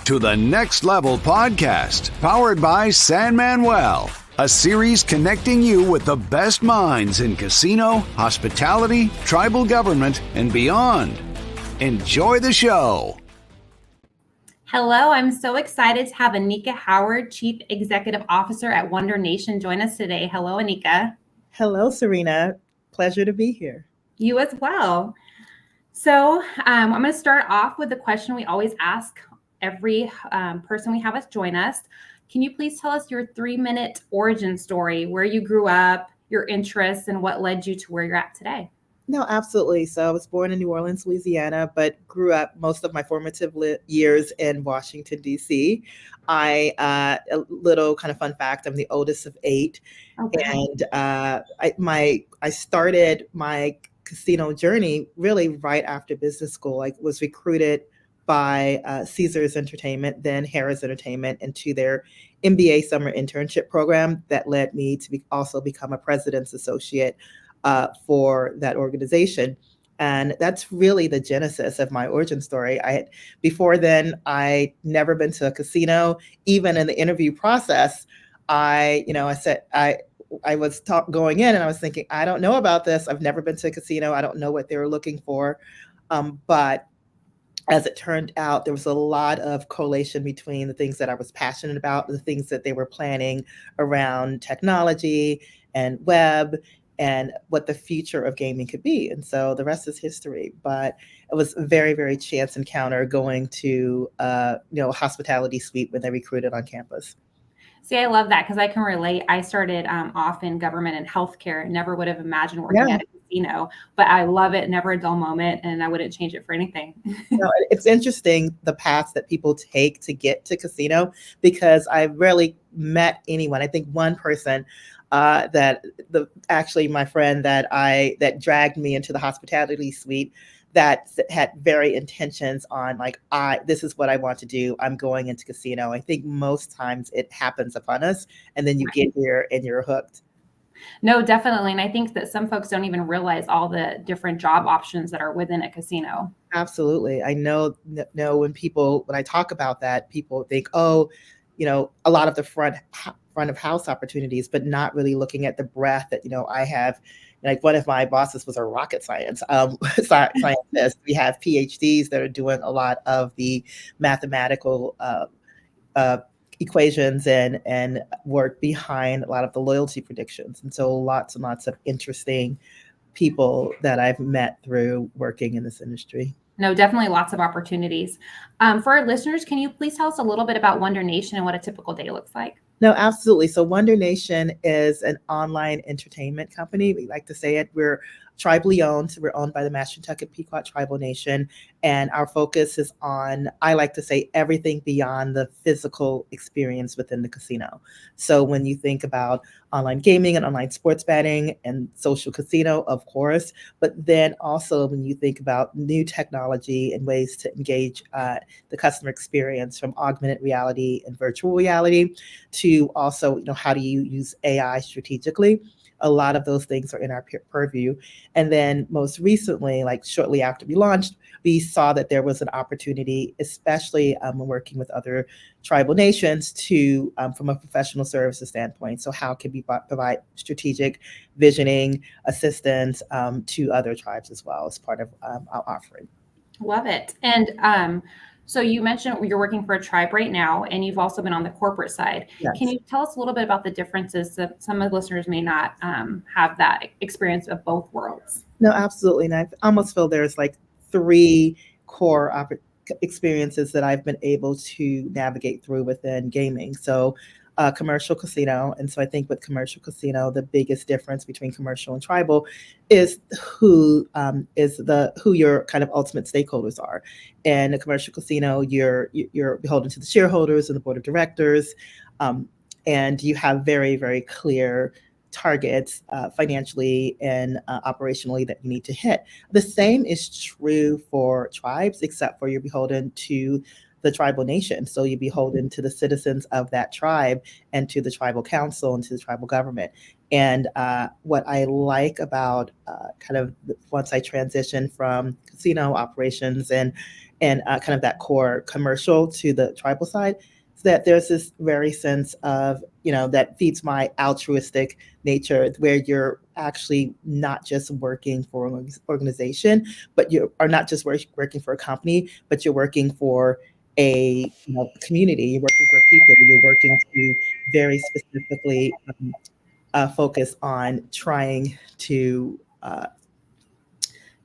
to the Next Level podcast, powered by San Manuel, a series connecting you with the best minds in casino, hospitality, tribal government, and beyond. Enjoy the show. Hello, I'm so excited to have Anika Howard, Chief Executive Officer at Wondr Nation, join us today. Hello, Anika. Hello, Serena. Pleasure to be here. You as well. So I'm going to start off with the question we always ask every person we have us join us. Can you please tell us your 3-minute origin story, where you grew up, your interests, and what led you to where you're at today? No, absolutely. So I was born in New Orleans, Louisiana, but grew up most of my formative years in Washington, D.C. A little kind of fun fact, I'm the oldest of 8. Okay. And I started my casino journey really right after business school. I was recruited by Caesars Entertainment, then Harris Entertainment, into their MBA summer internship program that led me to also become a president's associate for that organization. And that's really the genesis of my origin story. Before then, I'd never been to a casino. Even in the interview process, I was going in and I was thinking, I don't know about this. I've never been to a casino. I don't know what they were looking for. But as it turned out, there was a lot of correlation between the things that I was passionate about, the things that they were planning around technology and web, and what the future of gaming could be. And so the rest is history. But it was a very, very chance encounter going to a hospitality suite when they recruited on campus. See, I love that because I can relate. I started off in government and healthcare. Never would have imagined working at a casino, but I love it. Never a dull moment, and I wouldn't change it for anything. It's interesting the paths that people take to get to casino, because I rarely met anyone. I think one person actually my friend that dragged me into the hospitality suite that had very intentions on this is what I want to do. I'm going into casino. I think most times it happens upon us, and then you get here and you're hooked. No, definitely. And I think that some folks don't even realize all the different job options that are within a casino. Absolutely. I know when I talk about that, people think, a lot of the front of house opportunities, but not really looking at the breadth that, I have. Like one of my bosses was a rocket scientist. We have PhDs that are doing a lot of the mathematical equations and work behind a lot of the loyalty predictions. And so lots and lots of interesting people that I've met through working in this industry. No, definitely lots of opportunities. For our listeners, can you please tell us a little bit about Wondr Nation and what a typical day looks like? No, absolutely. So Wondr Nation is an online entertainment company. We like to say it. We're tribally owned. So we're owned by the Mashantucket Pequot Tribal Nation. And our focus is on, I like to say, everything beyond the physical experience within the casino. So when you think about online gaming and online sports betting and social casino, of course, but then also when you think about new technology and ways to engage the customer experience, from augmented reality and virtual reality to also, how do you use AI strategically? A lot of those things are in our purview. And then most recently, shortly after we launched, we saw that there was an opportunity, especially when working with other tribal nations, to from a professional services standpoint. So how can we provide strategic visioning assistance to other tribes as well as part of our offering? Love it. And so you mentioned you're working for a tribe right now, and you've also been on the corporate side. Yes. Can you tell us a little bit about the differences that some of the listeners may not have that experience of both worlds? No, absolutely. And I almost feel there's 3 core experiences that I've been able to navigate through within gaming. So commercial casino. And so I think with commercial casino, the biggest difference between commercial and tribal is who your kind of ultimate stakeholders are. In a commercial casino, you're beholden to the shareholders and the board of directors, and you have very, very clear targets financially and operationally that you need to hit. The same is true for tribes, except for you're beholden to the tribal nation. So you're beholden to the citizens of that tribe and to the tribal council and to the tribal government. And what I like about kind of once I transitioned from casino operations and and kind of that core commercial to the tribal side, is that there's this very sense of, that feeds my altruistic nature, where you're actually not just working for an organization, but you are not just working for a company, but you're working for a community. You're working for people. You're working to very specifically focus on trying to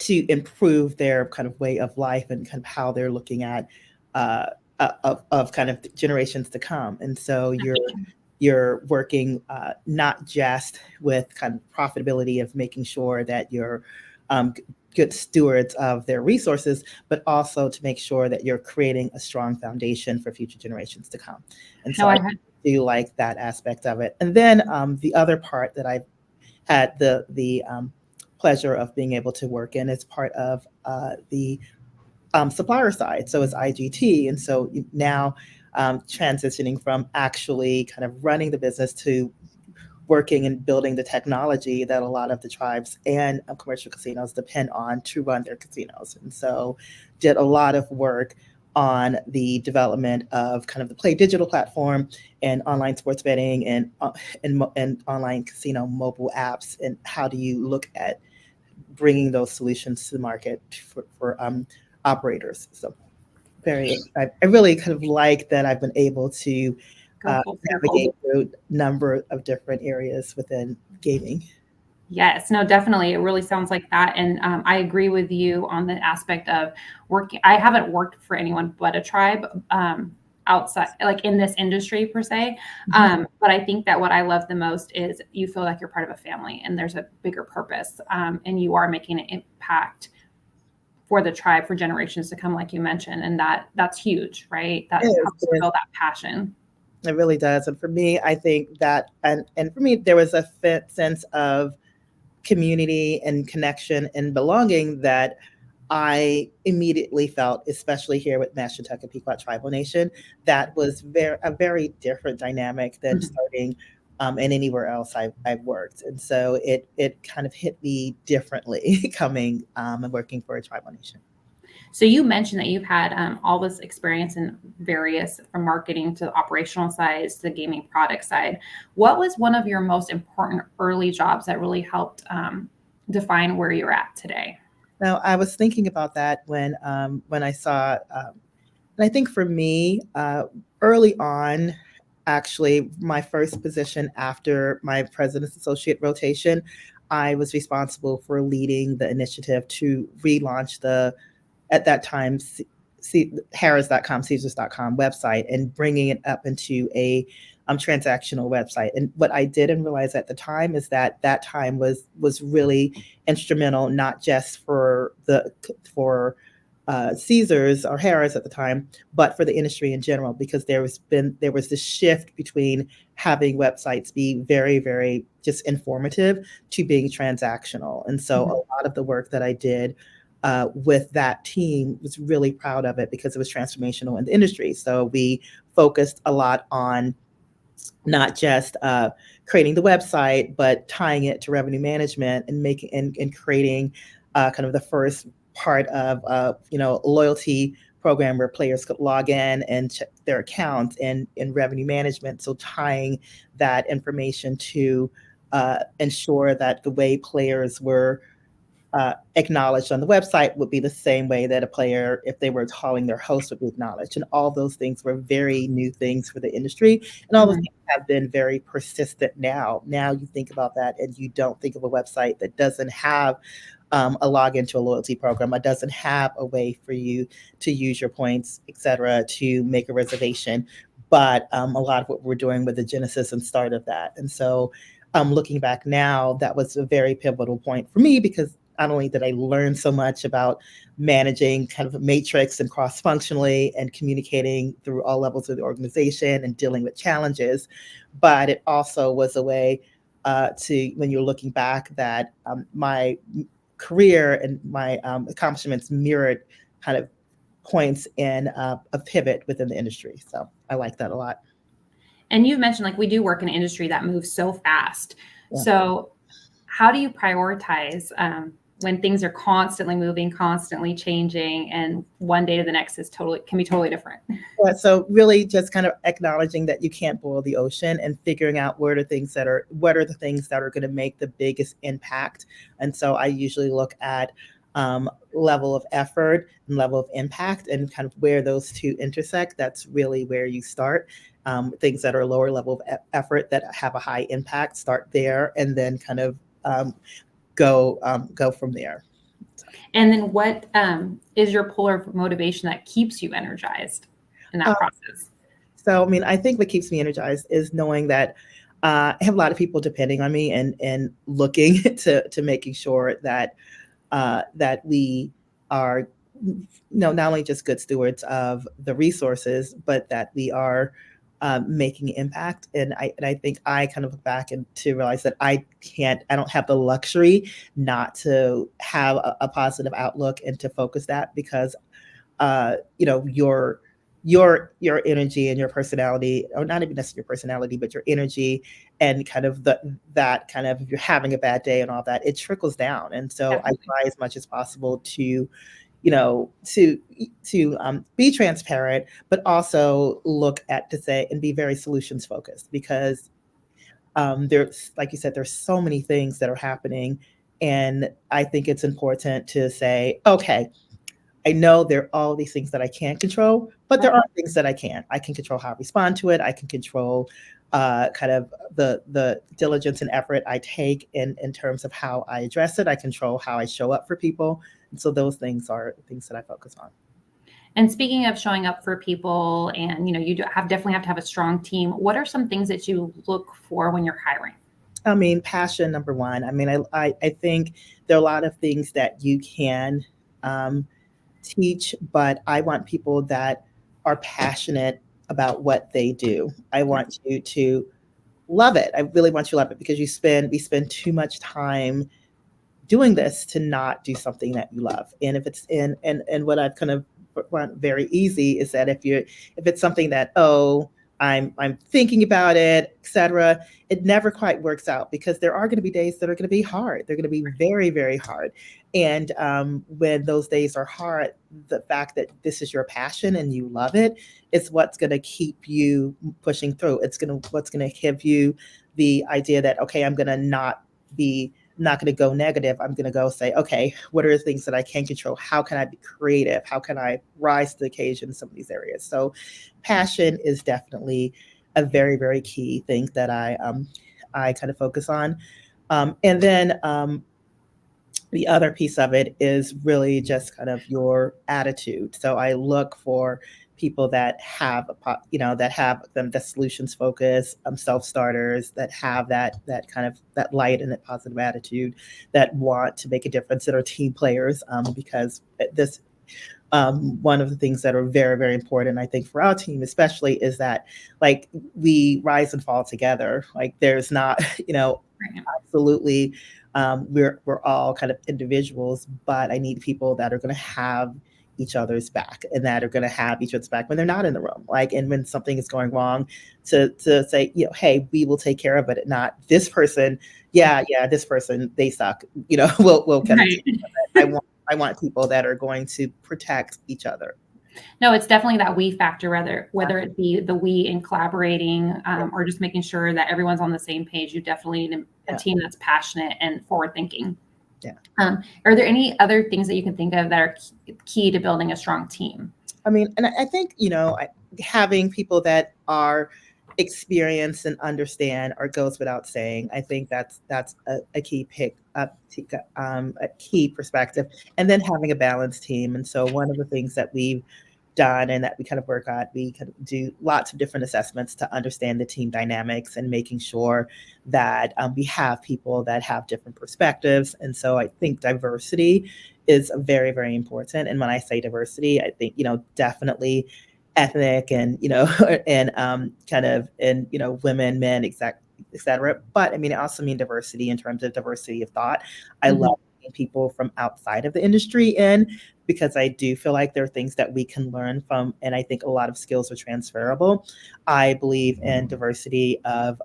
improve their kind of way of life and kind of how they're looking at of kind of generations to come. And so you're working not just with kind of profitability of making sure that you're good stewards of their resources, but also to make sure that you're creating a strong foundation for future generations to come. And so I do like that aspect of it. And then the other part that I've had the pleasure of being able to work in is part of the supplier side. So it's IGT. And so now transitioning from actually kind of running the business to working and building the technology that a lot of the tribes and commercial casinos depend on to run their casinos. And so did a lot of work on the development of kind of the Play Digital platform and online sports betting and online casino mobile apps. And how do you look at bringing those solutions to the market for operators? So I really kind of like that I've been able to navigate through a number of different areas within gaming. Yes, no, definitely. It really sounds like that. And I agree with you on the aspect of working. I haven't worked for anyone but a tribe outside, like in this industry per se. But I think that what I love the most is you feel like you're part of a family and there's a bigger purpose, and you are making an impact for the tribe for generations to come, like you mentioned. And that's huge, right? That helps build that passion. It really does. And for me, I think that, and for me, there was a sense of community and connection and belonging that I immediately felt, especially here with Mashantucket and Pequot Tribal Nation. That was a very different dynamic than starting and anywhere else I've worked. And so it kind of hit me differently coming and working for a tribal nation. So you mentioned that you've had all this experience in various, from marketing to the operational side to the gaming product side. What was one of your most important early jobs that really helped define where you're at today? Now, I was thinking about that when I saw, and I think for me, early on, actually, my first position after my president's associate rotation, I was responsible for leading the initiative to relaunch at that time, Harrah's.com, Caesars.com website, and bringing it up into a transactional website. And what I didn't realize at the time is that time was really instrumental, not just for Caesars or Harrah's at the time, but for the industry in general, because there was this shift between having websites be very, very just informative to being transactional. And so a lot of the work that I did with that team was really proud of it because it was transformational in the industry. So we focused a lot on not just creating the website, but tying it to revenue management and making and creating kind of the first part of a loyalty program where players could log in and check their accounts and in revenue management. So tying that information to ensure that the way players were acknowledged on the website would be the same way that a player, if they were calling their host, would be acknowledged. And all those things were very new things for the industry. And all those things have been very persistent now. Now you think about that and you don't think of a website that doesn't have a login to a loyalty program. It doesn't have a way for you to use your points, et cetera, to make a reservation. But a lot of what we're doing with the genesis and start of that. And so looking back now, that was a very pivotal point for me because not only did I learn so much about managing kind of a matrix and cross-functionally and communicating through all levels of the organization and dealing with challenges, but it also was a way to, when you're looking back, that my career and my accomplishments mirrored kind of points in a pivot within the industry. So I like that a lot. And you've mentioned, like, we do work in an industry that moves so fast. Yeah. So how do you prioritize when things are constantly moving, constantly changing, and one day to the next can be totally different. Yeah, so really just kind of acknowledging that you can't boil the ocean and figuring out what are the things that are going to make the biggest impact. And so I usually look at level of effort and level of impact and kind of where those two intersect. That's really where you start. Things that are lower level of effort that have a high impact, start there, and then kind of go from there. And then what is your pull or motivation that keeps you energized in that process? So, I mean, I think what keeps me energized is knowing that I have a lot of people depending on me and looking to making sure that that we are, not only just good stewards of the resources, but that we are making impact. And I think I kind of look back and to realize that I don't have the luxury not to have a positive outlook and to focus that, because your energy and your personality, or not even necessarily your personality, but your energy and kind of that kind of, if you're having a bad day and all that, it trickles down. And so I try as much as possible to be transparent, but also look at to say and be very solutions focused, because there's, like you said, there's so many things that are happening. And I think it's important to say, okay, I know there are all these things that I can't control, but there are things that I can. I can control how I respond to it. I can control kind of the diligence and effort I take in terms of how I address it. I control how I show up for people. And so those things are things that I focus on. And speaking of showing up for people, and you definitely have to have a strong team. What are some things that you look for when you're hiring? I mean, passion, number one. I mean, I think there are a lot of things that you can teach, but I want people that are passionate about what they do. I want you to love it. I really want you to love it, because we spend too much time doing this to not do something that you love. And if it's and what I've kind of want very easy is that if it's something that, I'm thinking about it, etc., it never quite works out, because there are going to be days that are going to be hard. They're going to be very, very hard. And when those days are hard, the fact that this is your passion and you love it is what's going to keep you pushing through. What's going to give you the idea that, okay, I'm going to not going to go negative. I'm going to go say, okay, what are the things that I can control? How can I be creative? How can I rise to the occasion in some of these areas? So passion is definitely a very, very key thing that I kind of focus on. And then the other piece of it is really just kind of your attitude. So I look for people that have the solutions focus, self-starters, that have that kind of that light and that positive attitude, that want to make a difference, that are team players, because this one of the things that are very, very important, I think, for our team especially, is that, like, we rise and fall together. Like, there's not, absolutely, we're all kind of individuals, but I need people that are going to have each other's back, and that are going to have each other's back when they're not in the room. Like, and when something is going wrong, to say, hey, we will take care of it. Not this person. Yeah, this person, they suck. We'll kind of. I want people that are going to protect each other. No, it's definitely that we factor, whether it be the we in collaborating, or just making sure that everyone's on the same page. You definitely need a team that's passionate and forward thinking. Yeah. Are there any other things that you can think of that are key to building a strong team? I mean, and I think, having people that are experienced and understand, or goes without saying. I think that's a key a key perspective. And then having a balanced team. And so one of the things that we've done and that we kind of work on, we kind of do lots of different assessments to understand the team dynamics and making sure that we have people that have different perspectives. And so I think diversity is very, very important. And when I say diversity, I think, definitely ethnic and, and kind of, and, women, men, et cetera. But I mean, I also mean diversity in terms of diversity of thought. I love people from outside of the industry in, because I do feel like there are things that we can learn from, and I think a lot of skills are transferable. I believe in diversity of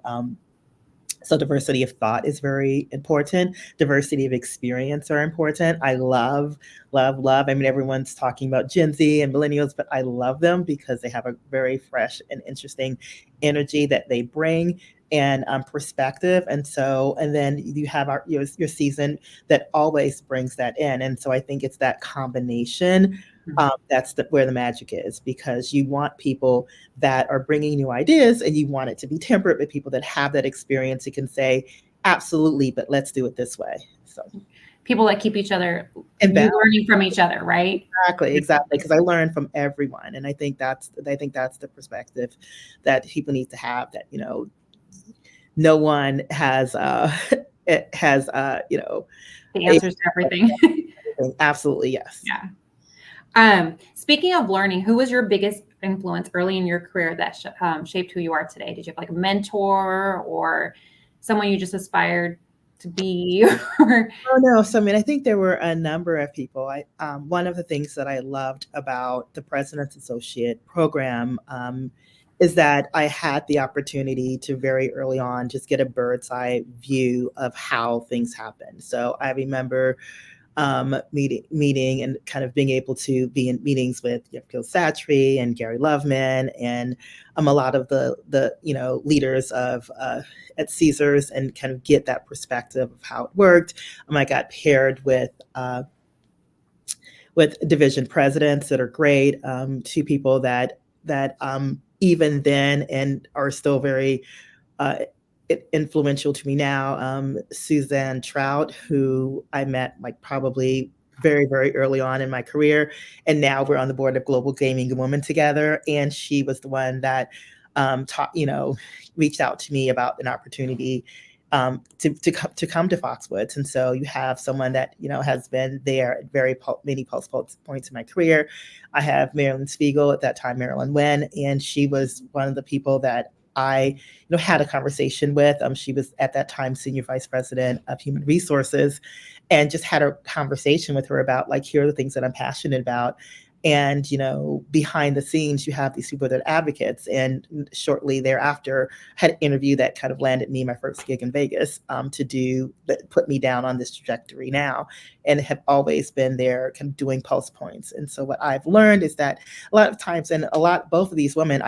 So diversity of thought is very important. Diversity of experience are important. I love, love, love. I mean, everyone's talking about Gen Z and millennials, but I love them because they have a very fresh and interesting energy that they bring and perspective. And so, and then you have your season that always brings that in. And so I think it's that combination. That's where the magic is, because you want people that are bringing new ideas, and you want it to be tempered with people that have that experience. You can say, absolutely, but let's do it this way. So people that keep each other and learning from each other, right? Exactly. Because I learn from everyone, and I think that's the perspective that people need to have. That no one has it has the answers to everything. Absolutely, yes. Yeah. Speaking of learning, who was your biggest influence early in your career that shaped who you are today? Did you have like a mentor or someone you just aspired to be? Oh no. So I mean, I think there were a number of people. One of the things that I loved about the President's Associate program is that I had the opportunity to very early on just get a bird's eye view of how things happen. So I remember meeting and kind of being able to be in meetings with Gil Satry and Gary Loveman and a lot of the leaders of at Caesars, and kind of get that perspective of how it worked. I got paired with division presidents that are great, two people that even then and are still very influential to me now. Suzanne Trout, who I met like probably very, very early on in my career. And now we're on the board of Global Gaming Women together. And she was the one that reached out to me about an opportunity to come to Foxwoods. And so you have someone that, has been there at very many points in my career. I have Marilyn Spiegel, at that time, Marilyn Wen, and she was one of the people that I had a conversation with. She was at that time Senior Vice President of Human Resources, and just had a conversation with her about like, here are the things that I'm passionate about. And, behind the scenes, you have these people that are advocates. And shortly thereafter, had an interview that kind of landed me my first gig in Vegas that put me down on this trajectory now, and have always been there kind of doing pulse points. And so what I've learned is that a lot of times, and both of these women,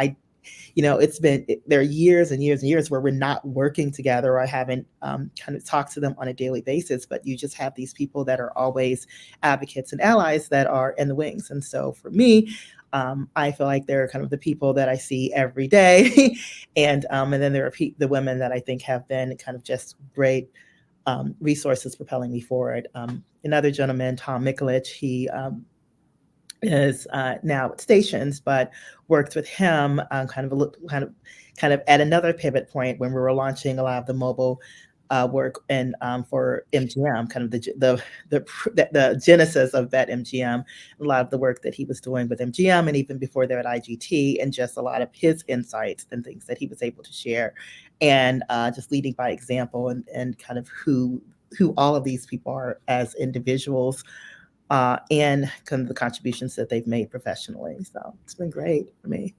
there are years and years and years where we're not working together, or I haven't kind of talked to them on a daily basis, but you just have these people that are always advocates and allies that are in the wings. And so for me, I feel like they're kind of the people that I see every day. And then there are the women that I think have been kind of just great resources propelling me forward. Another gentleman, Tom Mikulich, he is now at Stations, but worked with him kind of at another pivot point when we were launching a lot of the mobile work and for MGM, kind of the genesis of Bet MGM, a lot of the work that he was doing with MGM, and even before there at IGT, and just a lot of his insights and things that he was able to share, and just leading by example, and kind of who all of these people are as individuals. And kind of the contributions that they've made professionally. So it's been great for me.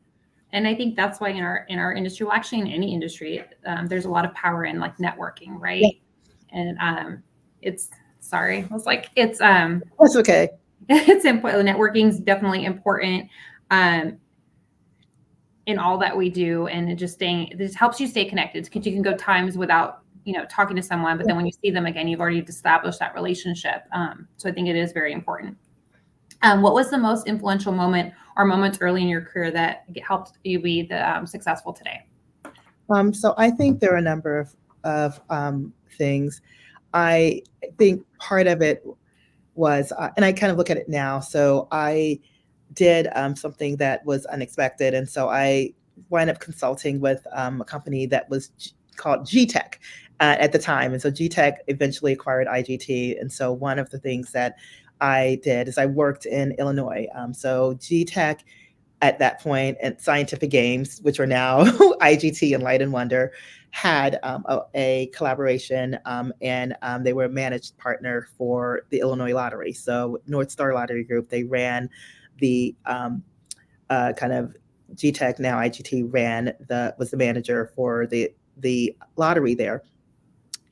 And I think that's why in our industry, well, actually in any industry, there's a lot of power in like networking, right? Yeah. And it's that's okay. It's important. Networking is definitely important in all that we do, and this helps you stay connected, because you can go times without talking to someone, but then when you see them again, you've already established that relationship. So I think it is very important. What was the most influential moment or moments early in your career that helped you be successful today? So I think there are a number of things. I think part of it was, and I kind of look at it now. So I did something that was unexpected. And so I wound up consulting with a company that was called G-Tech at the time. And so G-Tech eventually acquired IGT. And so one of the things that I did is I worked in Illinois. So G-Tech at that point at Scientific Games, which are now IGT and Light and Wonder, had a collaboration, and they were a managed partner for the Illinois Lottery. So North Star Lottery Group, they ran the kind of G-Tech, now IGT, was the manager for the lottery there.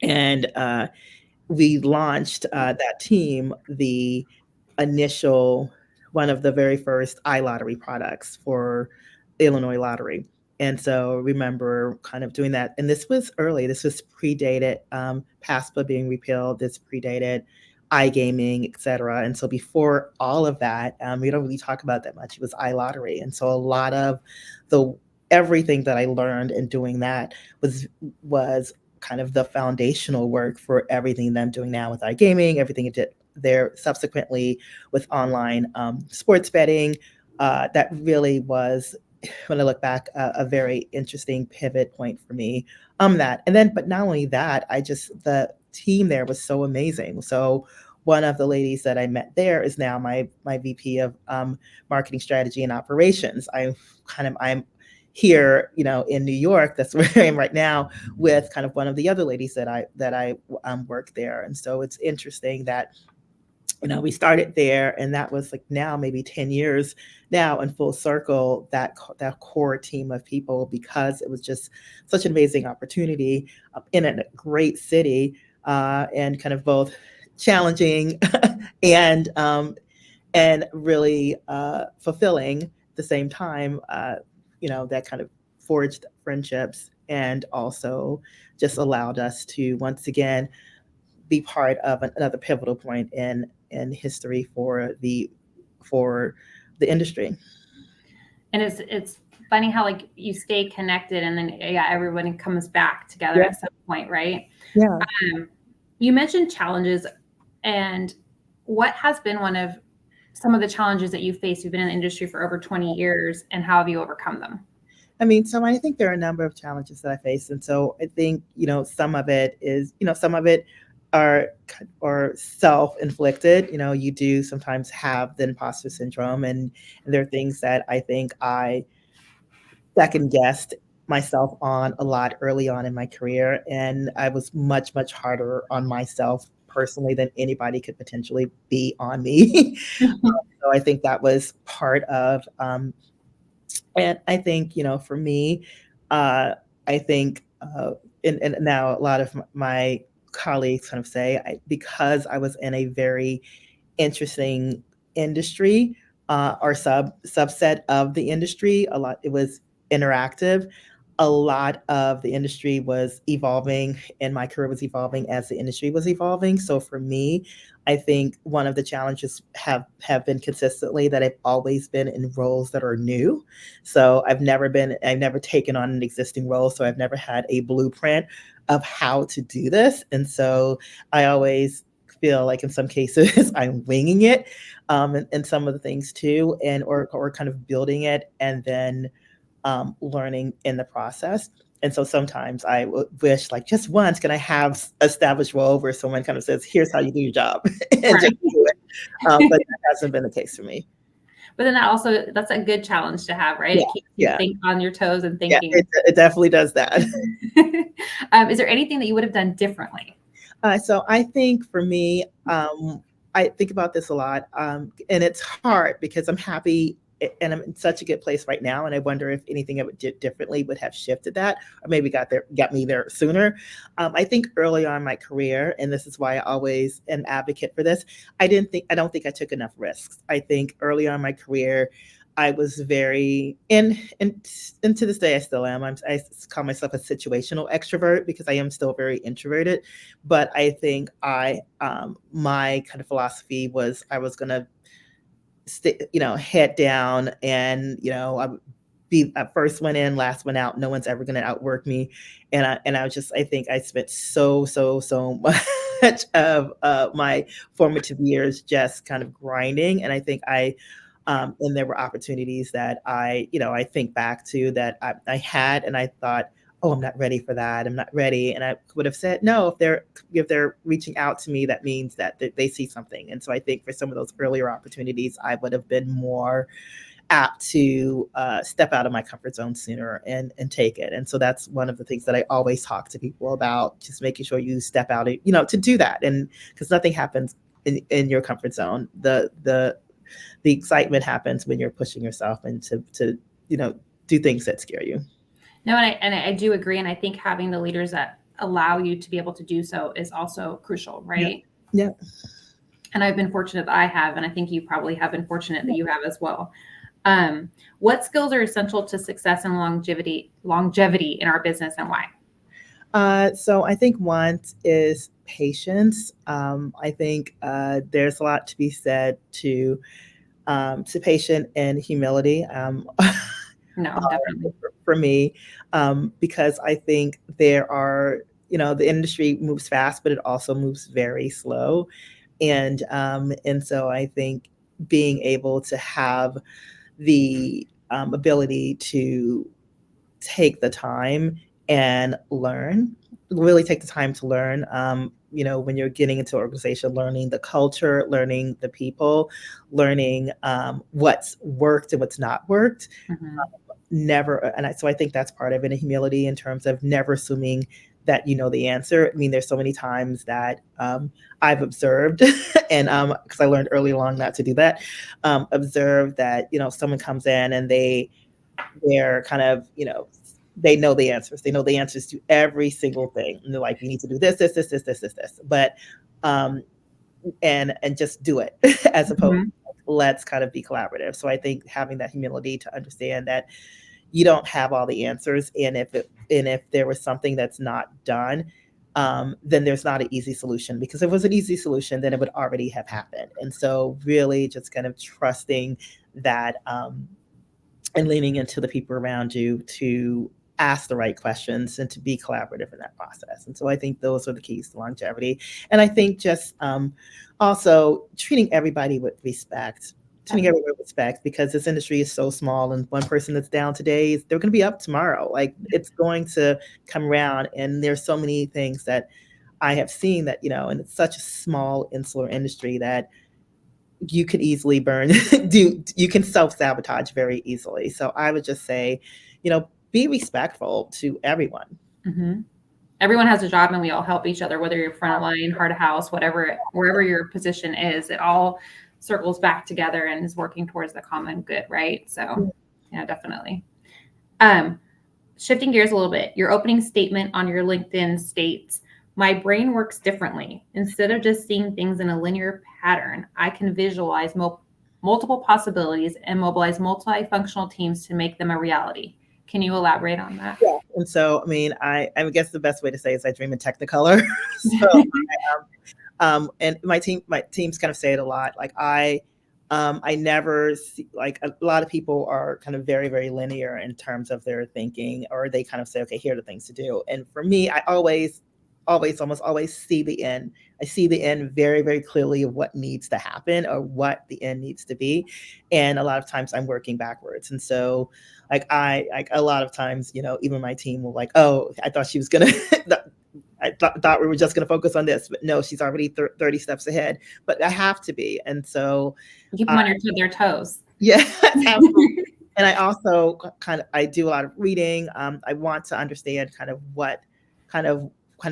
And we launched that team, the initial, one of the very first iLottery products for Illinois Lottery. And so remember kind of doing that. And this was early. This was predated PASPA being repealed. This predated iGaming, et cetera. And so before all of that, we don't really talk about that much. It was iLottery. And so a lot of the everything that I learned in doing that was kind of the foundational work for everything that I'm doing now with iGaming, everything it did there subsequently with online sports betting. That really was, when I look back, a very interesting pivot point for me. That, and then, but not only that, the team there was so amazing. So one of the ladies that I met there is now my VP of marketing strategy and operations. I'm here, in New York. That's where I am right now, with kind of one of the other ladies that I work there. And so it's interesting that we started there, and that was like now maybe 10 years now in full circle, that core team of people, because it was just such an amazing opportunity in a great city, and kind of both challenging and really fulfilling at the same time. That kind of forged friendships, and also just allowed us to once again be part of another pivotal point in history for the industry. And it's funny how like you stay connected, and then everyone comes back together at some point, right? Yeah. You mentioned challenges, and what has been some of the challenges that you faced? You've been in the industry for over 20 years, and how have you overcome them? So I think there are a number of challenges that I face. And so I think, some of it is, some of it are self-inflicted. You do sometimes have the imposter syndrome, and there are things that I think I second guessed myself on a lot early on in my career. And I was much, much harder on myself personally than anybody could potentially be on me. So I think that was part of, and I think, for me, I think, and now a lot of my colleagues kind of say, because I was in a very interesting industry, or subset of the industry, it was interactive. A lot of the industry was evolving, and my career was evolving as the industry was evolving. So for me, I think one of the challenges have been consistently that I've always been in roles that are new. So I've never taken on an existing role. So I've never had a blueprint of how to do this. And so I always feel like in some cases I'm winging it, and some of the things too, and or kind of building it, and then learning in the process. And so sometimes I wish, like, just once, can I have established role where someone kind of says, here's how you do your job, and just do it. But that hasn't been the case for me. But then that's a good challenge to have, right? Yeah, it keeps you think on your toes and thinking. Yeah, it definitely does that. Is there anything that you would have done differently? So I think for me, I think about this a lot, and it's hard because I'm happy and I'm in such a good place right now. And I wonder if anything I would do differently would have shifted that, or maybe got me there sooner. I think early on in my career, and this is why I always am advocate for this, I don't think I took enough risks. I think early on in my career, I was very, and to this day I still am. I call myself a situational extrovert because I am still very introverted. But I think my kind of philosophy was I was gonna head down, and I would be first one in, last one out. No one's ever gonna outwork me. And I think I spent so much of my formative years just kind of grinding. And I think and there were opportunities that I think back to that I had, and I thought, oh, I'm not ready for that. I'm not ready. And I would have said, no, if they're reaching out to me, that means that they see something. And so I think for some of those earlier opportunities, I would have been more apt to step out of my comfort zone sooner and take it. And so that's one of the things that I always talk to people about, just making sure you step out, to do that. And because nothing happens in your comfort zone. The excitement happens when you're pushing yourself and to do things that scare you. No, and I do agree. And I think having the leaders that allow you to be able to do so is also crucial, right? Yeah. And I've been fortunate that I have, and I think you probably have been fortunate that you have as well. What skills are essential to success and longevity in our business, and why? So I think one is patience. I think there's a lot to be said to patient and humility. No, definitely. For me, because I think there are, the industry moves fast, but it also moves very slow, and so I think being able to have the ability to take the time and really take the time to learn. When you're getting into an organization, learning the culture, learning the people, learning what's worked and what's not worked. Mm-hmm. So I think that's part of it, and humility in terms of never assuming that you know the answer. I mean, there's so many times that I've observed, and because I learned early along not to do that, observe that someone comes in and they're kind of they know the answers. They know the answers to every single thing, and they're like, you need to do this, this, this, this, this, this, this. But and just do it as opposed to let's kind of be collaborative. So I think having that humility to understand that you don't have all the answers, and if there was something that's not done, then there's not an easy solution, because if it was an easy solution, then it would already have happened. And so really just kind of trusting that and leaning into the people around you to ask the right questions and to be collaborative in that process. And so I think those are the keys to longevity. And I think just also treating everybody with respect. Because this industry is so small, and one person that's down today, they're going to be up tomorrow. Like, it's going to come around, and there's so many things that I have seen that, and it's such a small insular industry that you could easily you can self-sabotage very easily. So I would just say, be respectful to everyone. Mm-hmm. Everyone has a job, and we all help each other, whether you're front of line, heart of house, wherever your position is, it all circles back together and is working towards the common good, right? So yeah, definitely. Shifting gears a little bit, your opening statement on your LinkedIn states, "My brain works differently. Instead of just seeing things in a linear pattern, I can visualize multiple possibilities and mobilize multifunctional teams to make them a reality." Can you elaborate on that? Yeah. And so, I mean, I guess the best way to say is I dream in Technicolor. So, and my teams kind of say it a lot. Like I never see, like, a lot of people are kind of very, very linear in terms of their thinking, or they kind of say, okay, here are the things to do. And for me, I almost always see the end. I see the end very, very clearly of what needs to happen or what the end needs to be. And a lot of times I'm working backwards. And so a lot of times, even my team will like, oh, I thought she was going to, I thought we were just going to focus on this, but no, she's already 30 steps ahead, but I have to be. And so keep them on their toes. Yeah, absolutely. And I also I do a lot of reading. I want to understand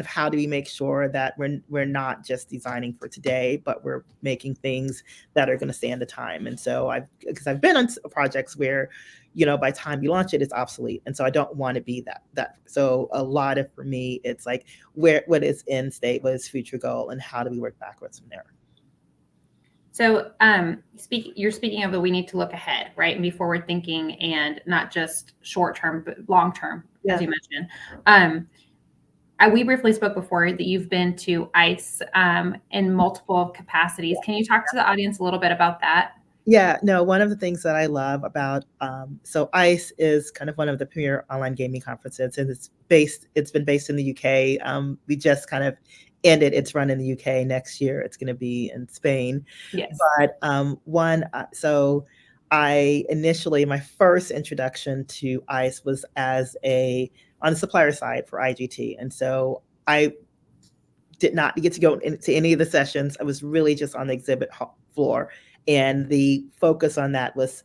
how do we make sure that we're not just designing for today, but we're making things that are going to stand the time. And so because I've been on projects where, by the time you launch it, it's obsolete. And so I don't want to be that. So a lot of, for me, it's like, what is end state, what is future goal, and how do we work backwards from there? So you're speaking of that we need to look ahead, right? And be forward thinking, and not just short term, but long term, as you mentioned. We briefly spoke before that you've been to ICE in multiple capacities. Can you talk to the audience a little bit about that? Yeah, no, one of the things that I love about, so ICE is kind of one of the premier online gaming conferences, and it's been based in the UK. We just kind of ended its run in the UK. Next year, it's going to be in Spain. Yes. But so my first introduction to ICE was on the supplier side for IGT. And so I did not get to go into any of the sessions. I was really just on the exhibit floor. And the focus on that was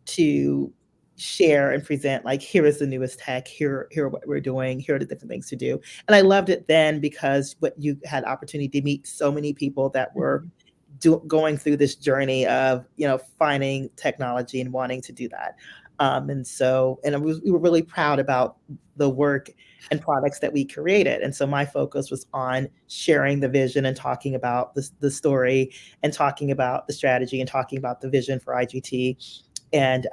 to share and present, like, here is the newest tech, here are what we're doing, here are the different things to do. And I loved it then because you had opportunity to meet so many people that were going through this journey of, finding technology and wanting to do that. We were really proud about the work and products that we created. And so my focus was on sharing the vision and talking about the story and talking about the strategy and talking about the vision for IGT and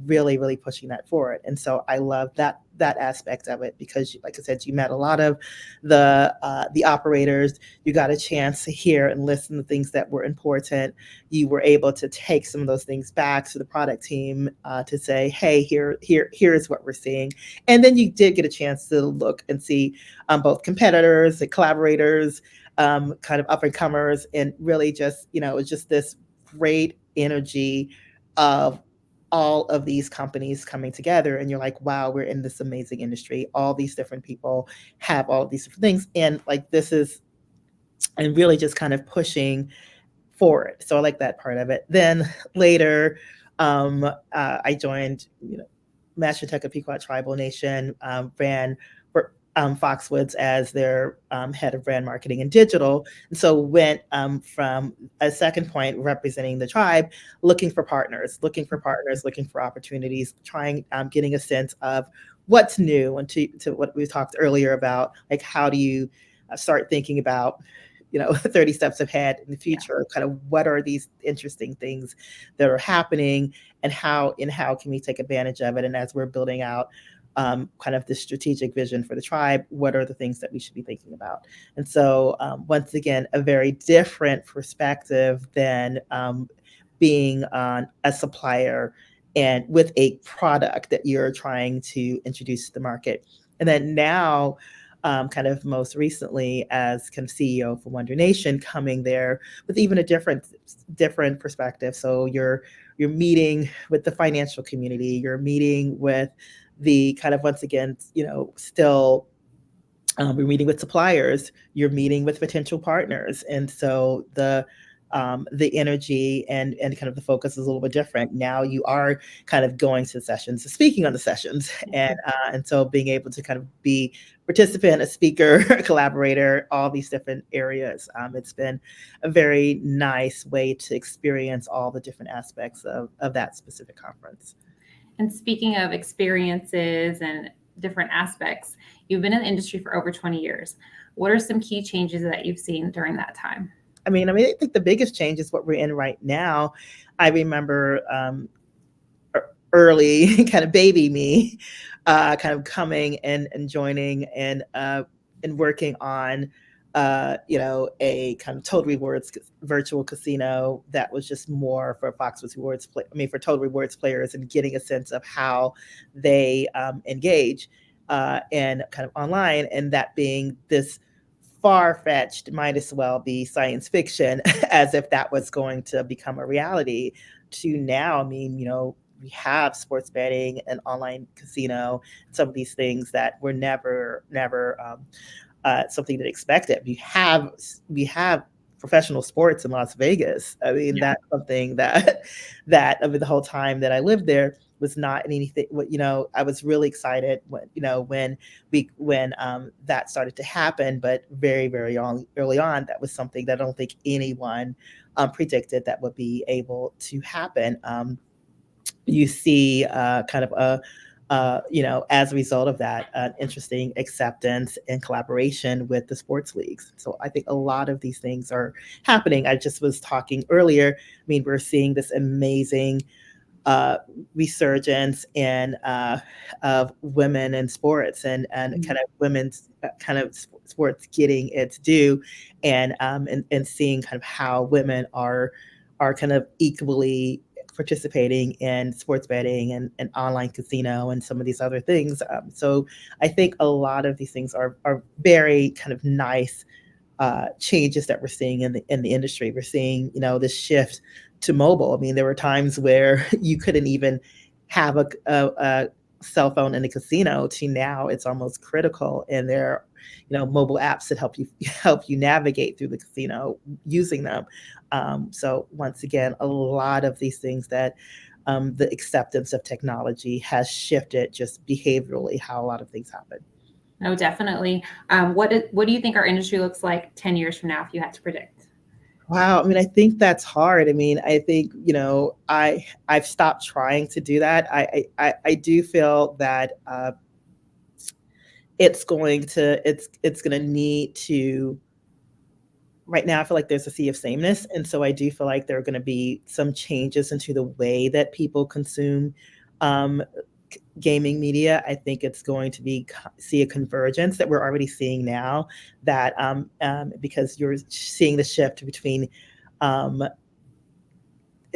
really, really pushing that forward. And so I love that aspect of it because, like I said, you met a lot of the operators. You got a chance to hear and listen to things that were important. You were able to take some of those things back to the product team to say, hey, here is what we're seeing. And then you did get a chance to look and see both competitors and collaborators, kind of up and comers, and really just, it was just this great energy of all of these companies coming together, and you're like, wow, we're in this amazing industry. All these different people have all of these different things, and like and really just kind of pushing forward. So I like that part of it. Then later, I joined, Master Tech of Pequot Tribal Nation, ran Foxwoods as their head of brand marketing and digital. And so went from a second point representing the tribe, looking for partners, looking for opportunities, getting a sense of what's new, and to what we talked earlier about, like how do you start thinking about 30 steps ahead in the future, kind of what are these interesting things that are happening, and how can we take advantage of it. And as we're building out kind of the strategic vision for the tribe, what are the things that we should be thinking about? And so once again, a very different perspective than being on a supplier and with a product that you're trying to introduce to the market. And then now, kind of most recently as kind of CEO for Wondr Nation, coming there with even a different perspective. So you're meeting with the financial community, you're meeting with the kind of, once again, still we're meeting with suppliers, you're meeting with potential partners. And so the energy and kind of the focus is a little bit different. Now you are kind of going to sessions, speaking on the sessions, and so being able to kind of be participant, a speaker, a collaborator, all these different areas. It's been a very nice way to experience all the different aspects of that specific conference. And speaking of experiences and different aspects, you've been in the industry for over 20 years. What are some key changes that you've seen during that time? I think the biggest change is what we're in right now. I remember early kind of baby me, kind of coming and joining and working on a kind of Total Rewards virtual casino that was just more for Foxwoods Rewards for Total Rewards players, and getting a sense of how they engage and kind of online, and that being this far-fetched, might as well be science fiction, as if that was going to become a reality, to now, we have sports betting and online casino, some of these things that were never something that expected. We have professional sports in Las Vegas. That's something that the whole time that I lived there was not anything. I was really excited when that started to happen, but very, very early on, that was something that I don't think anyone predicted that would be able to happen. You see kind of as a result of that, an interesting acceptance and collaboration with the sports leagues. So I think a lot of these things are happening. I just was talking earlier. We're seeing this amazing resurgence of women in sports and kind of women's kind of sports getting its due, and seeing kind of how women are kind of equally participating in sports betting and online casino and some of these other things. So I think a lot of these things are very kind of nice changes that we're seeing in the industry. We're seeing, this shift to mobile. There were times where you couldn't even have a cell phone in a casino, to now it's almost critical, and there are mobile apps that help you navigate through the casino using them. So once again, a lot of these things that the acceptance of technology has shifted just behaviorally how a lot of things happen. No, definitely. What do you think our industry looks like 10 years from now, if you had to predict? Wow. I think that's hard. I think, I've stopped trying to do that. I do feel that it's going to need to. Right now, I feel like there's a sea of sameness, and so I do feel like there are going to be some changes into the way that people consume um, gaming media. I think it's going to be see a convergence that we're already seeing now. That because you're seeing the shift between um,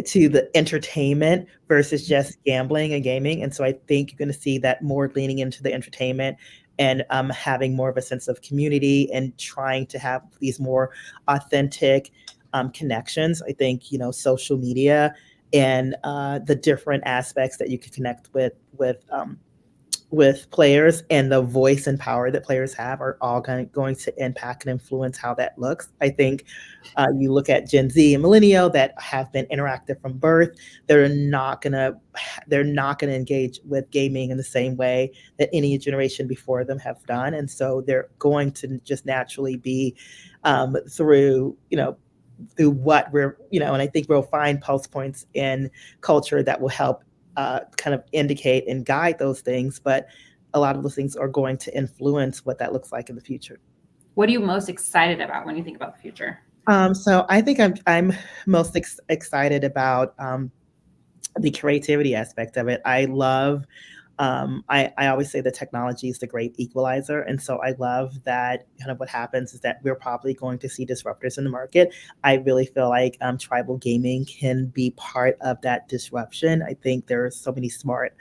to the entertainment versus just gambling and gaming. And so I think you're going to see that more leaning into the entertainment and having more of a sense of community and trying to have these more authentic connections. I think, social media and the different aspects that you can connect with players and the voice and power that players have are all going to impact and influence how that looks. I think you look at Gen Z and millennial that have been interactive from birth, they're not gonna engage with gaming in the same way that any generation before them have done, and so they're going to just naturally be through through what we're and I think we'll find pulse points in culture that will help kind of indicate and guide those things, but a lot of those things are going to influence what that looks like in the future. What are you most excited about when you think about the future? So I think I'm most excited about the creativity aspect of it. I love. I always say that technology is the great equalizer, and so I love that kind of what happens is that we're probably going to see disruptors in the market. I really feel like tribal gaming can be part of that disruption. I think there are so many smart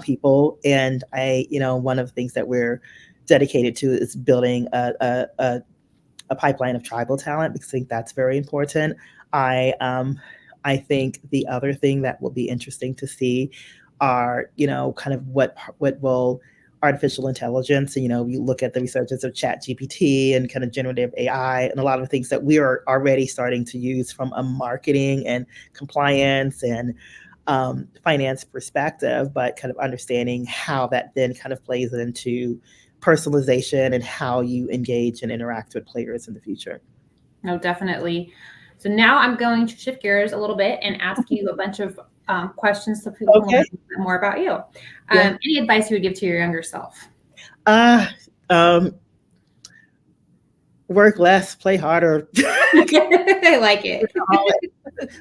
people, and one of the things that we're dedicated to is building a pipeline of tribal talent because I think that's very important. I think the other thing that will be interesting to see are kind of what will artificial intelligence and you look at the resurgence of chat GPT and kind of generative AI and a lot of things that we are already starting to use from a marketing and compliance and finance perspective, but kind of understanding how that then kind of plays into personalization and how you engage and interact with players in the future. No, definitely. So now I'm going to shift gears a little bit and ask you a bunch of questions so people can learn a little bit more about you. Any advice you would give to your younger self? Work less, play harder. I like it.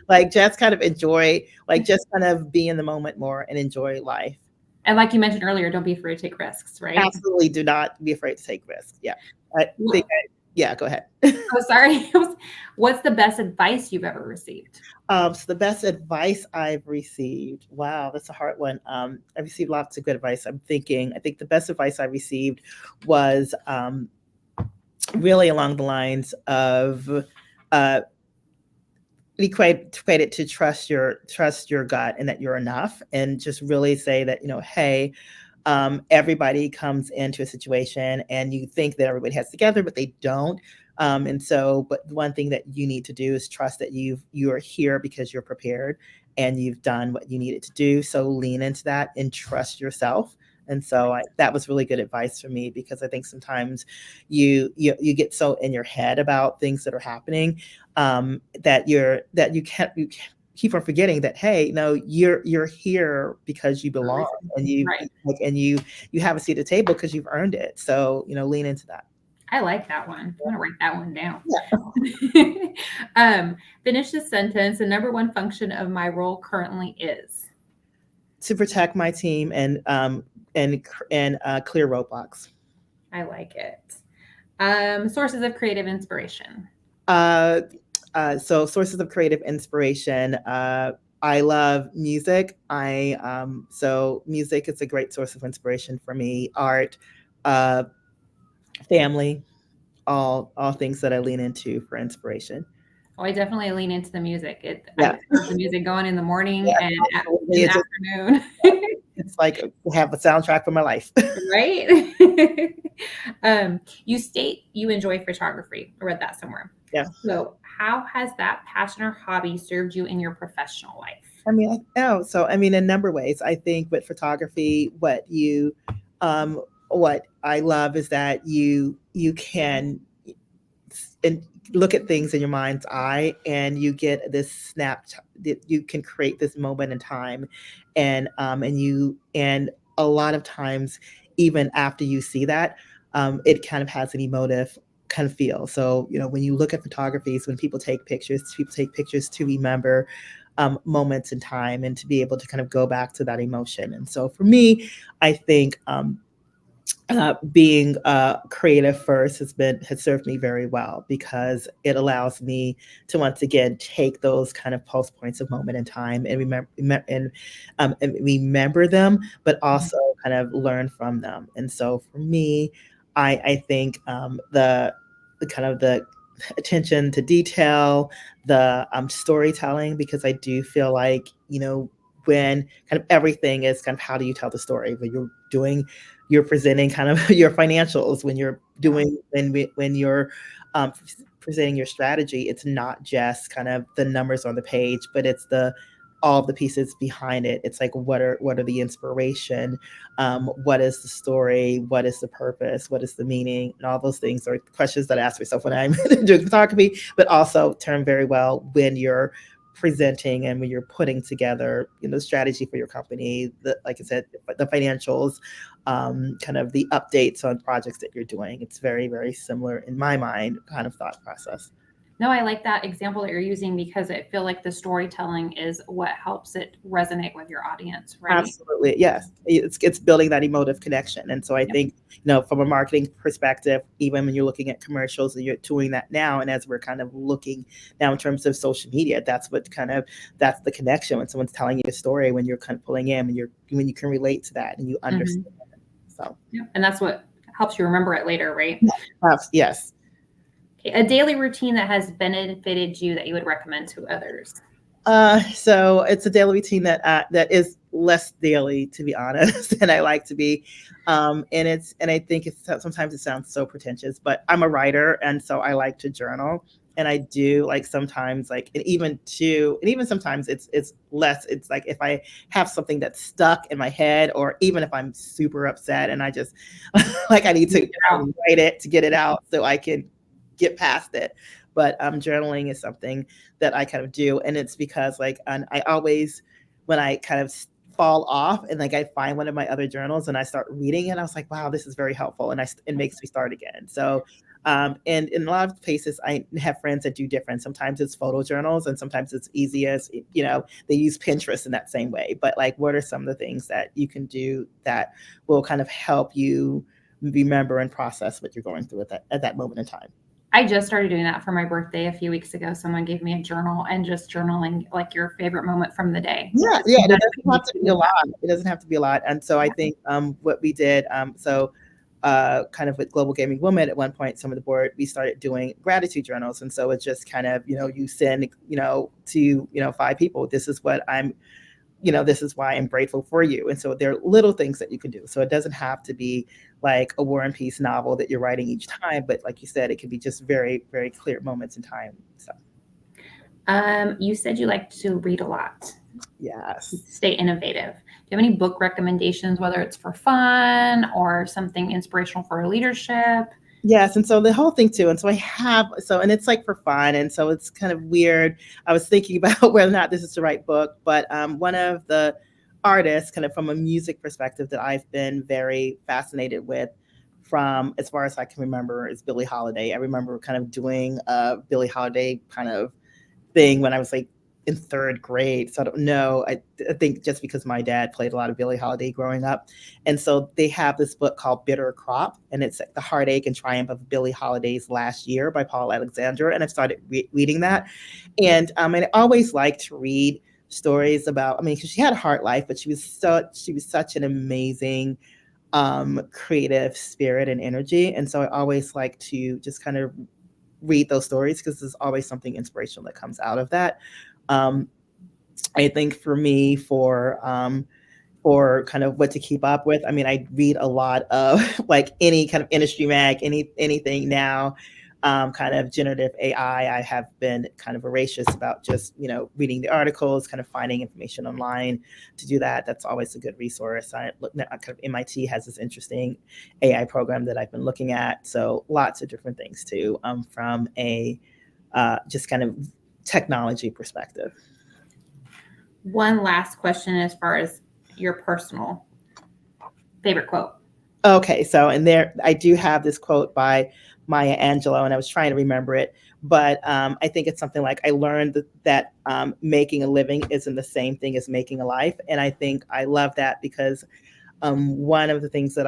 Like just kind of enjoy, like just kind of be in the moment more and enjoy life. And like you mentioned earlier, don't be afraid to take risks, right? Absolutely do not be afraid to take risks. Yeah. Go ahead. Oh, sorry. What's the best advice you've ever received? So the best advice I've received. Wow, that's a hard one. I've received lots of good advice. I think the best advice I received was really along the lines of equate it to trust your gut and that you're enough, and just really say that hey, everybody comes into a situation and you think that everybody has together, but they don't. But one thing that you need to do is trust that you are here because you're prepared and you've done what you needed to do. So lean into that and trust yourself. And so that was really good advice for me because I think sometimes you get so in your head about things that are happening that you keep on forgetting that hey, no, you're here because you belong and you have a seat at the table because you've earned it. So lean into that. I like that one. I'm gonna write that one down. Yeah. Finish this sentence. The number one function of my role currently is to protect my team and clear roadblocks. I like it. Sources of creative inspiration. So sources of creative inspiration. I love music. So music is a great source of inspiration for me. Art, family, all things that I lean into for inspiration. Oh, I definitely lean into the music. I have the music going in the morning and in the afternoon. It's like I have a soundtrack for my life. Right? You state you enjoy photography. I read that somewhere. Yeah. So how has that passion or hobby served you in your professional life? In a number of ways. I think with photography, what I love is that you can look at things in your mind's eye and you get this snapshot that you can create this moment in time and a lot of times even after you see that, it kind of has an emotive kind of feel. So, when you look at photographies, when people take pictures to remember moments in time and to be able to kind of go back to that emotion. And so for me, I think being creative first has served me very well, because it allows me to once again take those kind of pulse points of moment in time and remember them, but also kind of learn from them. And so for me, I think the kind of the attention to detail, the storytelling, because I do feel like, when kind of everything is kind of, how do you tell the story when you're presenting kind of your financials, when you're doing when you're presenting your strategy, it's not just kind of the numbers on the page, but it's all the pieces behind it. It's like, what are the inspiration, what is the story, what is the purpose, what is the meaning, and all those things are questions that I ask myself when I'm doing photography, but also turn very well when you're presenting and when you're putting together, strategy for your company, like I said, the financials, kind of the updates on projects that you're doing. It's very, very similar in my mind, kind of thought process. No, I like that example that you're using, because I feel like the storytelling is what helps it resonate with your audience, right? Absolutely. Yes. It's building that emotive connection. And so I think, from a marketing perspective, even when you're looking at commercials and you're doing that now, and as we're kind of looking now in terms of social media, that's the connection when someone's telling you a story, when you're kind of pulling in, when you can relate to that and you understand. So, and that's what helps you remember it later, right? Yes. A daily routine that has benefited you that you would recommend to others. So it's a daily routine that is less daily, to be honest, than I like to be. And I think sometimes it sounds so pretentious, but I'm a writer, and so I like to journal. And I do, like, sometimes, like, and even sometimes it's less. It's like if I have something that's stuck in my head, or even if I'm super upset and I just like, I need to write it to get it out so I can get past it. But journaling is something that I kind of do, and it's because, like, I always, when I kind of fall off and, like, I find one of my other journals and I start reading it, I was like, wow, this is very helpful, and it makes me start again. So, and in a lot of cases, I have friends that do different. Sometimes it's photo journals, and sometimes it's easy as, they use Pinterest in that same way. But, like, what are some of the things that you can do that will kind of help you remember and process what you're going through at that moment in time? I just started doing that for my birthday a few weeks ago. Someone gave me a journal, and just journaling, like, your favorite moment from the day. Yeah. It doesn't have to be a lot. It doesn't have to be a lot. And so I think what we did, kind of with Global Gaming Women, at one point, some of the board, we started doing gratitude journals. And so it's just kind of, you send, to, 5 people, this is what this is why I'm grateful for you. And so there are little things that you can do. So it doesn't have to be like a War and Peace novel that you're writing each time, but like you said, it can be just very, very clear moments in time. So, you said you like to read a lot. Yes. Stay innovative. Do you have any book recommendations, whether it's for fun or something inspirational for leadership? Yes. And so the whole thing too. And so and it's like for fun. And so it's kind of weird. I was thinking about whether or not this is the right book, but one of the artists, kind of from a music perspective, that I've been very fascinated with, from as far as I can remember, is Billie Holiday. I remember kind of doing a Billie Holiday kind of thing when I was like in 3rd grade. So I don't know. I think just because my dad played a lot of Billie Holiday growing up. And so they have this book called Bitter Crop, and it's like the heartache and triumph of Billie Holiday's last year by Paul Alexander. And I started reading that. And I always liked to read stories about, because she had a hard life, but she was such an amazing creative spirit and energy. And so I always like to just kind of read those stories, because there's always something inspirational that comes out of that. I think for me, for kind of what to keep up with, I read a lot of like any kind of industry mag, anything now, kind of generative AI. I have been kind of voracious about just, reading the articles, kind of finding information online to do that. That's always a good resource. I look at kind of MIT has this interesting AI program that I've been looking at. So lots of different things too, from a just kind of technology perspective. One last question, as far as your personal favorite quote. Okay, so and there I do have this quote by Maya Angelou, and I was trying to remember it, but I think it's something like I learned that making a living isn't the same thing as making a life, and I think I love that because one of the things that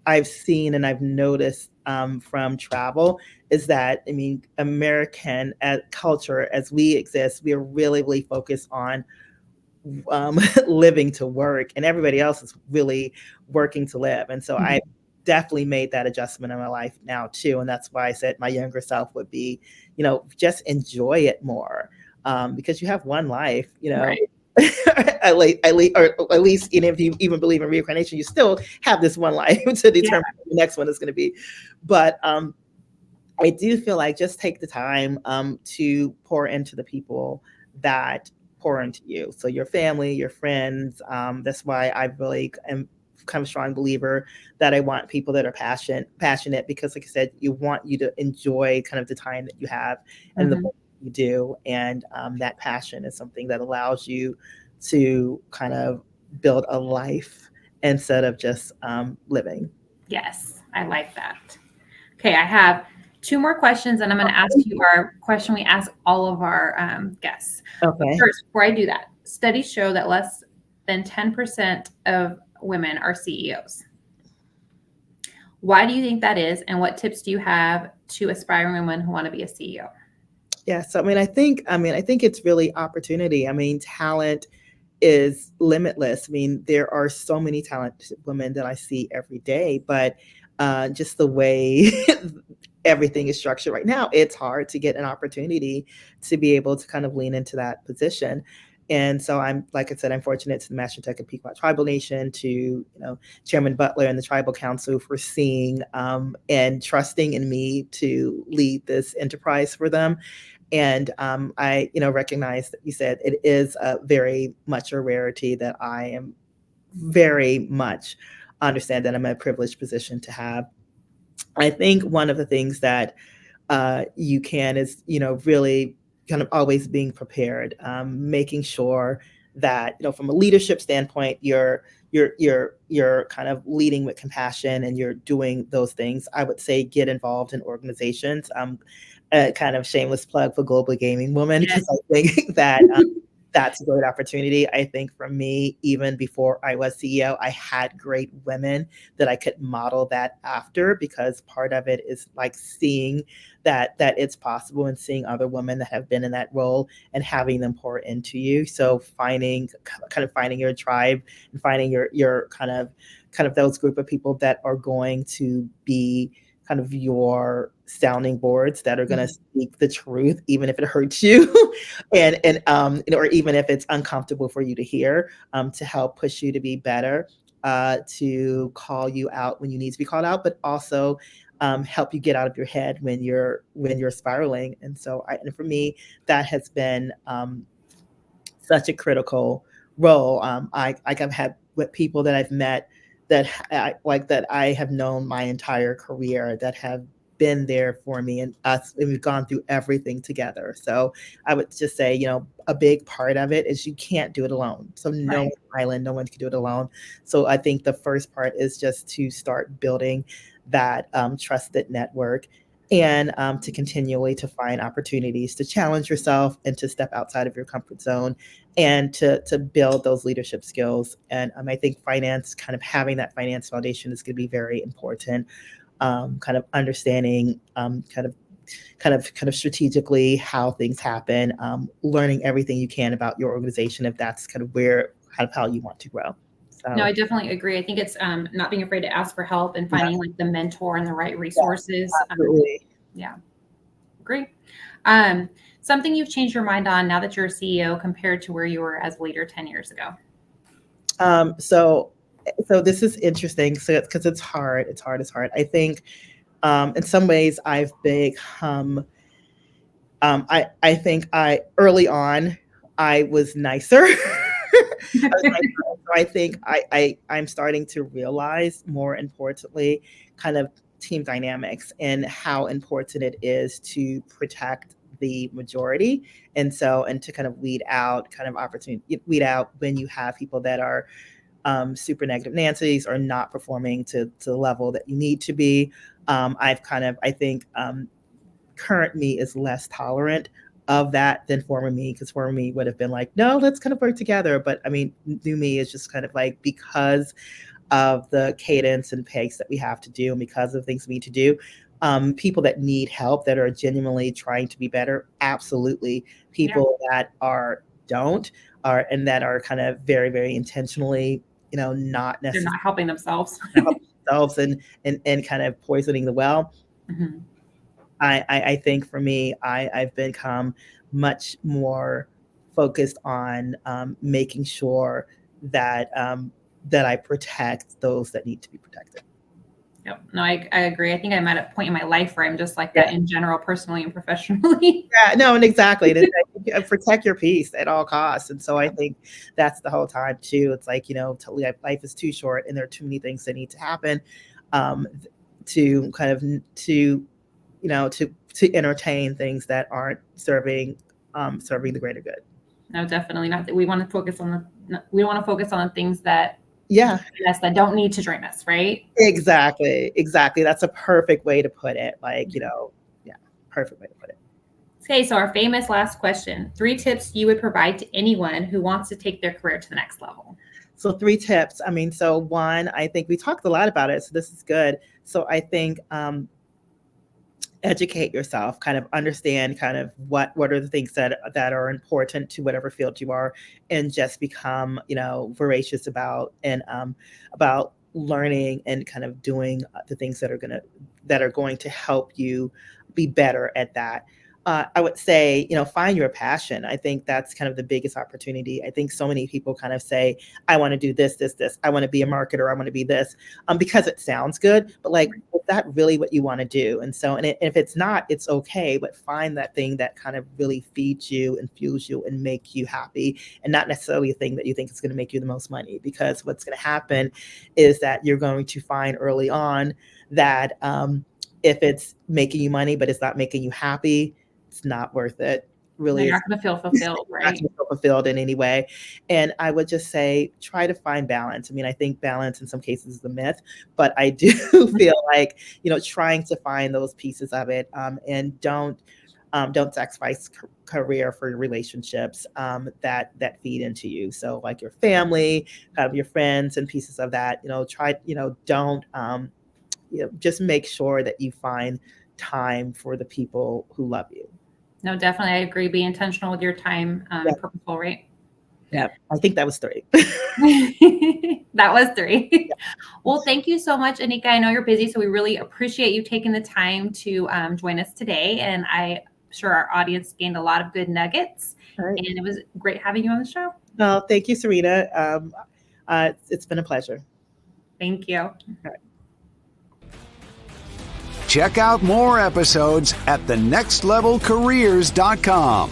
I've seen and I've noticed from travel is that I mean American culture as we exist, we are really really focused on living to work, and everybody else is really working to live. And so I definitely made that adjustment in my life now too. And that's why I said my younger self would be, just enjoy it more, because you have one life, Right. or at least, if you even believe in reincarnation, you still have this one life to determine what the next one is going to be. But I do feel like just take the time to pour into the people that pour into you. So your family, your friends. That's why I really am kind of a strong believer that I want people that are passionate, because like I said, you want you to enjoy kind of the time that you have and the work you do. And that passion is something that allows you to kind of build a life instead of just living. Yes, I like that. Okay, I have two more questions, and I'm going to ask you our question we ask all of our guests. Okay. First, before I do that, studies show that less than 10% of women are CEOs. Why do you think that is, and what tips do you have to aspiring women who want to be a CEO? Yes, I think it's really opportunity. I mean, talent is limitless. I mean, there are so many talented women that I see every day, but just the way everything is structured right now, it's hard to get an opportunity to be able to kind of lean into that position. And so like I said, I'm fortunate to the Master Tech and Pequot Tribal Nation, to Chairman Butler and the Tribal Council for seeing and trusting in me to lead this enterprise for them. And I, recognize that you said it is very much a rarity that I am very much understand that I'm in a privileged position to have. I think one of the things that you can is, really kind of always being prepared, making sure that, from a leadership standpoint, you're kind of leading with compassion and you're doing those things. I would say get involved in organizations. A kind of shameless plug for Global Gaming Woman, because I think that that's a great opportunity. I think for me, even before I was CEO, I had great women that I could model that after, because part of it is like seeing that it's possible and seeing other women that have been in that role and having them pour into you. So finding your tribe and finding your kind of those group of people that are going to be kind of your sounding boards, that are going to speak the truth, even if it hurts you, and or even if it's uncomfortable for you to hear, to help push you to be better, to call you out when you need to be called out, but also help you get out of your head when you're spiraling. And so, and for me, that has been such a critical role. I've had with people that I've met that I have known my entire career, that have been there for me, and we've gone through everything together. So I would just say, a big part of it is you can't do it alone. So no island, no one can do it alone. So I think the first part is just to start building that trusted network, and to continually to find opportunities to challenge yourself and to step outside of your comfort zone, and to build those leadership skills. And I think kind of having that finance foundation is going to be very important. Kind of understanding kind of strategically how things happen, learning everything you can about your organization, if that's kind of how you want to grow. So, no, I definitely agree. I think it's not being afraid to ask for help and finding like the mentor and the right resources. Absolutely. Yeah, agree. Something you've changed your mind on now that you're a CEO compared to where you were as a leader 10 years ago? So this is interesting, because it's hard. I think in some ways I've become, I think early on I was nicer. So I think I'm starting to realize, more importantly, kind of team dynamics and how important it is to protect the majority. And to kind of weed out kind of opportunity, weed out when you have people that are super negative Nancy's or not performing to the level that you need to be. I think current me is less tolerant of that than former me, because former me would have been like, no, let's kind of work together. But I mean, new me is just kind of like, because of the cadence and pace that we have to do and because of things we need to do, people that need help, that are genuinely trying to be better, absolutely. People that don't, and that are kind of very, very intentionally, not necessarily, they're not helping themselves. and kind of poisoning the well. Mm-hmm. I think for me, I've become much more focused on making sure that that I protect those that need to be protected. Yep. No, I agree. I think I'm at a point in my life where I'm just like that in general, personally and professionally. Yeah, no, and exactly. Protect your peace at all costs. And so I think that's the whole time too. It's like, life is too short and there are too many things that need to happen to kind of, to entertain things that aren't serving the greater good. No, definitely not. That we want to focus on the things that that don't need to drain us, right? Exactly. That's a perfect way to put it. Like, perfect way to put it. Okay, so our famous last question: 3 tips you would provide to anyone who wants to take their career to the next level. So 3 tips. I mean, so one, I think we talked a lot about it, so this is good. So I think educate yourself, kind of understand kind of what are the things that are important to whatever field you are, and just become, voracious about learning and kind of doing the things that are going to help you be better at that. I would say, find your passion. I think that's kind of the biggest opportunity. I think so many people kind of say, I want to do this. I want to be a marketer. I want to be this, because it sounds good, but like, is that really what you want to do? And so, and if it's not, it's okay, but find that thing that kind of really feeds you and fuels you and make you happy, and not necessarily a thing that you think is going to make you the most money. Because what's going to happen is that you're going to find early on that if it's making you money, but it's not making you happy, it's not worth it. Really, you're not going to feel fulfilled, right? Not going to feel fulfilled in any way. And I would just say, try to find balance. I mean, I think balance in some cases is a myth, but I do feel like, trying to find those pieces of it, and don't sacrifice career for your relationships that feed into you. So like your family, kind of your friends, and pieces of that. Don't just make sure that you find time for the people who love you. No, definitely. I agree. Be intentional with your time, purposeful, right? Yeah, I think that was 3. That was 3. Yeah. Well, thank you so much, Anika. I know you're busy, so we really appreciate you taking the time to join us today. And I'm sure our audience gained a lot of good nuggets. Right. And it was great having you on the show. Well, thank you, Serena. It's been a pleasure. Thank you. All right. Check out more episodes at thenextlevelcareers.com.